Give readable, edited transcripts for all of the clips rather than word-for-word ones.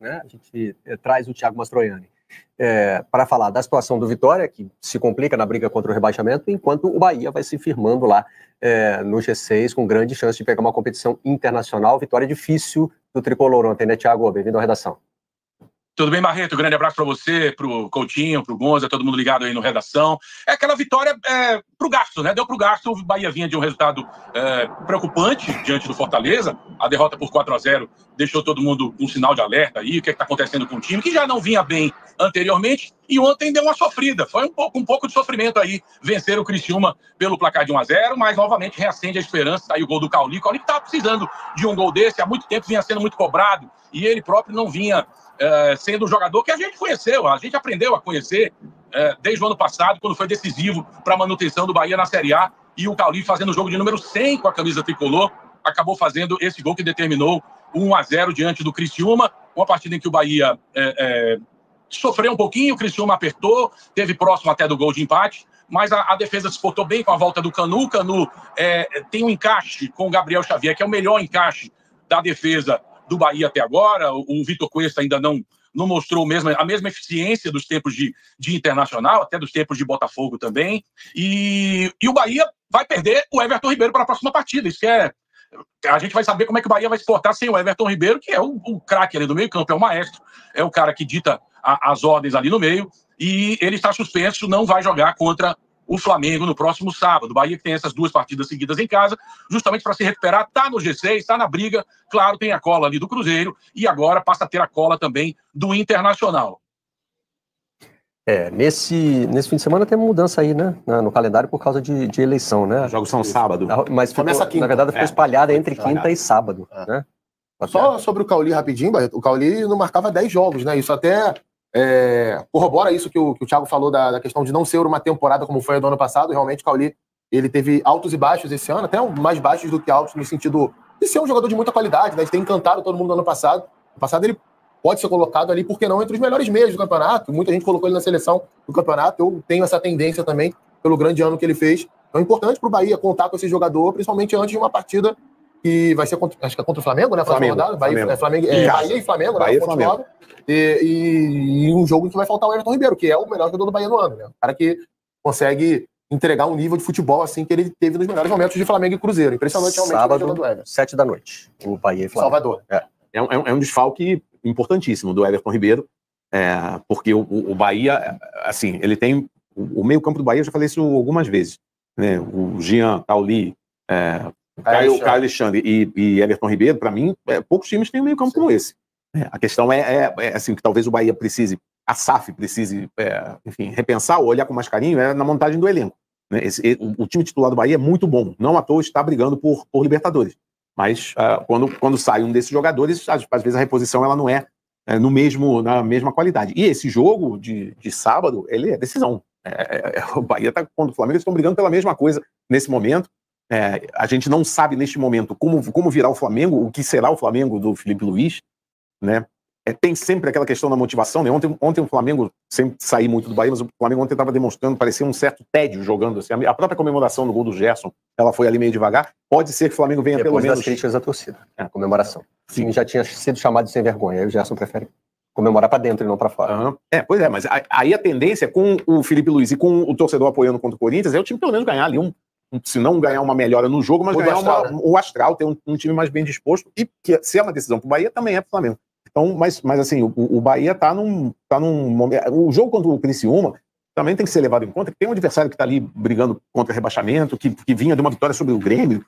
né? A gente traz o Thiago Mastroianni para falar da situação do Vitória, que se complica na briga contra o rebaixamento, enquanto o Bahia vai se firmando lá no G6, com grande chance de pegar uma competição internacional. Vitória difícil do Tricolor ontem, né, Thiago? Bem-vindo à redação. Tudo bem, Barreto? Grande abraço para você, para o Coutinho, para o Gonza, todo mundo ligado aí no Redação. É aquela vitória para o gasto, né? Deu para o gasto. O Bahia vinha de um resultado preocupante diante do Fortaleza. A derrota por 4-0 deixou todo mundo com um sinal de alerta aí. O que está acontecendo com o time, que já não vinha bem anteriormente. E ontem deu uma sofrida. Foi um pouco de sofrimento aí. Vencer o Criciúma pelo placar de 1-0, mas novamente reacende a esperança. Aí o gol do Cauli. O Cauli que estava precisando de um gol desse. Há muito tempo vinha sendo muito cobrado. E ele próprio não vinha sendo um jogador que a gente conheceu, a gente aprendeu a conhecer desde o ano passado, quando foi decisivo para a manutenção do Bahia na Série A, e o Cauli fazendo o jogo de número 100 com a camisa tricolor, acabou fazendo esse gol que determinou o 1-0 diante do Criciúma, uma partida em que o Bahia sofreu um pouquinho, o Criciúma apertou, teve próximo até do gol de empate, mas a defesa se portou bem com a volta do Canu. O Canu tem um encaixe com o Gabriel Xavier, que é o melhor encaixe da defesa do Bahia até agora. O Vitor Cuesta ainda não mostrou a mesma eficiência dos tempos de Internacional, até dos tempos de Botafogo também. E o Bahia vai perder o Everton Ribeiro para a próxima partida. Isso que a gente vai saber como é que o Bahia vai se portar sem o Everton Ribeiro, que é o craque ali do meio campo, é o maestro, é o cara que dita as ordens ali no meio, e ele está suspenso, não vai jogar contra o Flamengo no próximo sábado. O Bahia que tem essas 2 partidas seguidas em casa, justamente para se recuperar, está no G6, está na briga, claro, tem a cola ali do Cruzeiro, e agora passa a ter a cola também do Internacional. Nesse fim de semana tem uma mudança aí, né, no calendário por causa de eleição, né? Os jogos são sábado. Mas começa quinta. Na verdade ficou espalhada entre quinta e sábado, né? Só sobre o Cauli rapidinho, Barreto, o Cauli não marcava 10 jogos, né? Isso até corrobora isso que o Thiago falou da questão de não ser uma temporada como foi a do ano passado. Realmente o Cauli, ele teve altos e baixos esse ano, até mais baixos do que altos, no sentido de ser um jogador de muita qualidade, né? De ter encantado todo mundo no ano passado. No passado ele pode ser colocado ali, por que não, entre os melhores meios do campeonato. Muita gente colocou ele na seleção do campeonato. Eu tenho essa tendência também, pelo grande ano que ele fez. Então é importante para o Bahia contar com esse jogador, principalmente antes de uma partida que vai ser acho que é contra o Flamengo, né? Flamengo. Bahia e Flamengo, né? Bahia e Flamengo. E um jogo em que vai faltar o Everton Ribeiro, que é o melhor jogador do Bahia no ano, né? O cara que consegue entregar um nível de futebol assim que ele teve nos melhores momentos de Flamengo e Cruzeiro. Impressionante realmente. Sábado, 7 da noite, o Bahia e Flamengo. Salvador. É um desfalque importantíssimo do Everton Ribeiro, porque o Bahia, assim, ele tem o meio campo do Bahia, eu já falei isso algumas vezes, né? O Jean, Cauli, Caio Alexandre e Everton Ribeiro, para mim, poucos times têm um meio campo como esse. A questão assim, que talvez o Bahia precise, a SAF precise, enfim, repensar ou olhar com mais carinho, na montagem do elenco. Né? O time titular do Bahia é muito bom, não à toa está brigando por Libertadores. Mas quando sai um desses jogadores, às vezes a reposição ela não é na mesma qualidade. E esse jogo de sábado, ele é decisão. O Bahia está contra o Flamengo, eles estão brigando pela mesma coisa nesse momento. A gente não sabe neste momento como virá o Flamengo, o que será o Flamengo do Felipe Luiz, né? Tem sempre aquela questão da motivação, né? Ontem o Flamengo, sempre saí muito do Bahia, mas o Flamengo ontem estava demonstrando, parecia um certo tédio jogando assim. A própria comemoração do gol do Gerson, ela foi ali meio devagar. Pode ser que o Flamengo venha depois pelo menos... das críticas da torcida, a comemoração. O time já tinha sido chamado de sem vergonha, aí o Gerson prefere comemorar para dentro e não para fora. Pois é, mas aí a tendência com o Felipe Luiz e com o torcedor apoiando contra o Corinthians é o time pelo menos ganhar ali se não ganhar uma melhora no jogo, mas ganhar o astral, ter um time mais bem disposto, e que se é uma decisão para o Bahia, também é para o Flamengo. Então, mas assim, o Bahia está num momento... O jogo contra o Criciúma também tem que ser levado em conta, que tem um adversário que está ali brigando contra rebaixamento, que vinha de uma vitória sobre o Grêmio,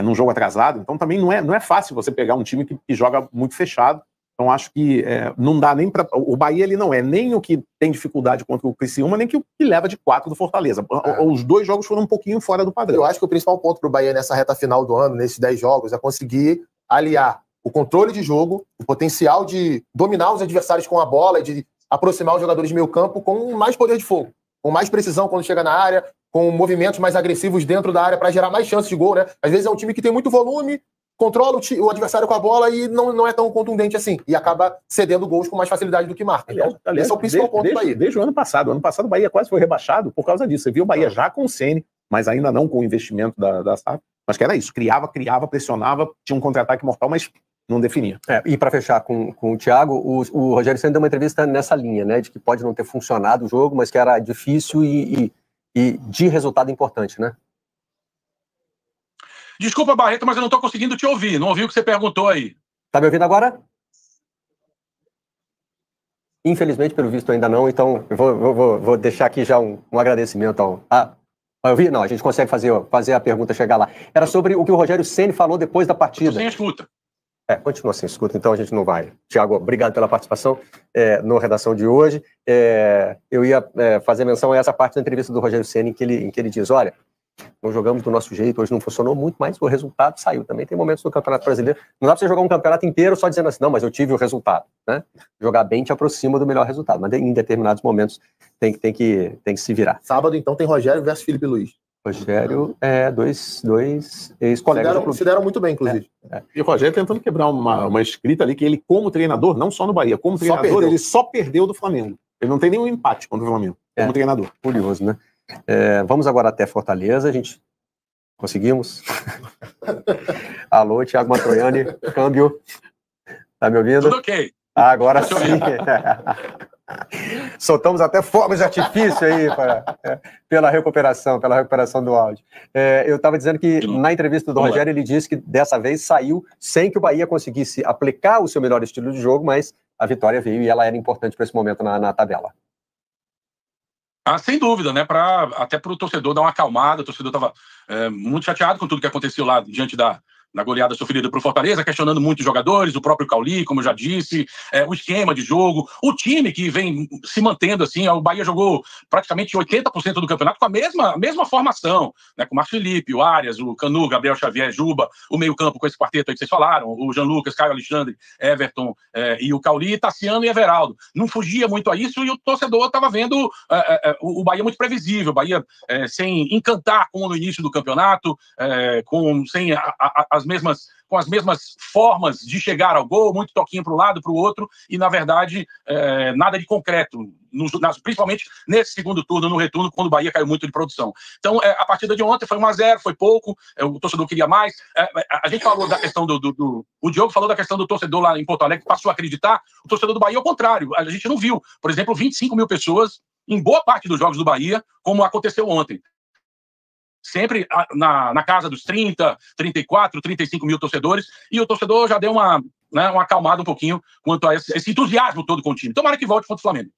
num jogo atrasado. Então também não é fácil você pegar um time que joga muito fechado. Então acho que não dá nem para... O Bahia ele não é nem o que tem dificuldade contra o Criciúma, nem que o que leva de 4 do Fortaleza. Os 2 jogos foram um pouquinho fora do padrão. Eu acho que o principal ponto para o Bahia nessa reta final do ano, nesses 10 jogos, é conseguir aliar o controle de jogo, o potencial de dominar os adversários com a bola e de aproximar os jogadores de meio campo com mais poder de fogo, com mais precisão quando chega na área, com movimentos mais agressivos dentro da área para gerar mais chances de gol, né? Às vezes é um time que tem muito volume, controla o adversário com a bola e não é tão contundente assim, e acaba cedendo gols com mais facilidade do que marca. Então, esse é o principal ponto do Bahia. Desde o ano passado. O ano passado o Bahia quase foi rebaixado por causa disso. Você viu o Bahia já com o Ceni, mas ainda não com o investimento da SAF. Mas que era isso, criava, pressionava, tinha um contra-ataque mortal, mas não definia. E para fechar com o Thiago, o Rogério Ceni deu uma entrevista nessa linha, né, de que pode não ter funcionado o jogo, mas que era difícil e de resultado importante, né? Desculpa, Barreto, mas eu não estou conseguindo te ouvir. Não ouvi o que você perguntou aí. Tá me ouvindo agora? Infelizmente, pelo visto, ainda não, então eu vou deixar aqui já um agradecimento ao... Vai ouvir? Não, a gente consegue fazer a pergunta chegar lá. Era sobre o que o Rogério Ceni falou depois da partida. Sem escuta. Continua sem escuta, então a gente não vai. Tiago, obrigado pela participação no Redação de hoje. Eu ia fazer menção a essa parte da entrevista do Rogério Ceni em que ele diz, olha, não jogamos do nosso jeito, hoje não funcionou muito, mas o resultado saiu. Também tem momentos no Campeonato Brasileiro, não dá pra você jogar um campeonato inteiro só dizendo assim, não, mas eu tive o resultado, né? Jogar bem te aproxima do melhor resultado, mas em determinados momentos tem que se virar. Sábado, então, tem Rogério versus Felipe Luiz. Rogério dois ex-colegas. Se deram muito bem, inclusive. E o Rogério tentando quebrar uma escrita ali que ele, como treinador, não só no Bahia, como treinador, ele só perdeu do Flamengo. Ele não tem nenhum empate contra o Flamengo, como treinador. Curioso, né? Vamos agora até Fortaleza, a gente conseguimos? Alô, Thiago Mastroianni, câmbio, tá me ouvindo? Tudo ok. Agora sim. Soltamos até fogos de artifício aí pela recuperação do áudio. Eu estava dizendo que na entrevista do Rogério ele disse que dessa vez saiu sem que o Bahia conseguisse aplicar o seu melhor estilo de jogo, mas a vitória veio e ela era importante para esse momento na tabela. Sem dúvida, né? Até para o torcedor dar uma acalmada. O torcedor estava muito chateado com tudo que aconteceu lá diante da goleada sofrida para o Fortaleza, questionando muito os jogadores, o próprio Cauli, como eu já disse, o esquema de jogo, o time que vem se mantendo assim. O Bahia jogou praticamente 80% do campeonato com a mesma formação, né? Com o Márcio Felipe, o Arias, o Canu, Gabriel Xavier, Juba, o meio-campo com esse quarteto aí que vocês falaram, o Jean Lucas, Caio Alexandre, Everton e o Cauli, Tassiano e Everaldo. Não fugia muito a isso e o torcedor estava vendo o Bahia muito previsível, o Bahia sem encantar como no início do campeonato, sem as mesmas formas de chegar ao gol, muito toquinho para um lado, para o outro, e na verdade nada de concreto, principalmente nesse segundo turno, no retorno, quando o Bahia caiu muito de produção. Então a partida de ontem foi 1-0, foi pouco, o torcedor queria mais. A gente falou da questão o Diogo falou da questão do torcedor lá em Porto Alegre, que passou a acreditar. O torcedor do Bahia, ao contrário, a gente não viu, por exemplo, 25 mil pessoas em boa parte dos jogos do Bahia, como aconteceu ontem. Sempre na casa dos 30, 34, 35 mil torcedores, e o torcedor já deu uma acalmada um pouquinho quanto a esse entusiasmo todo com o time. Tomara que volte contra o Flamengo.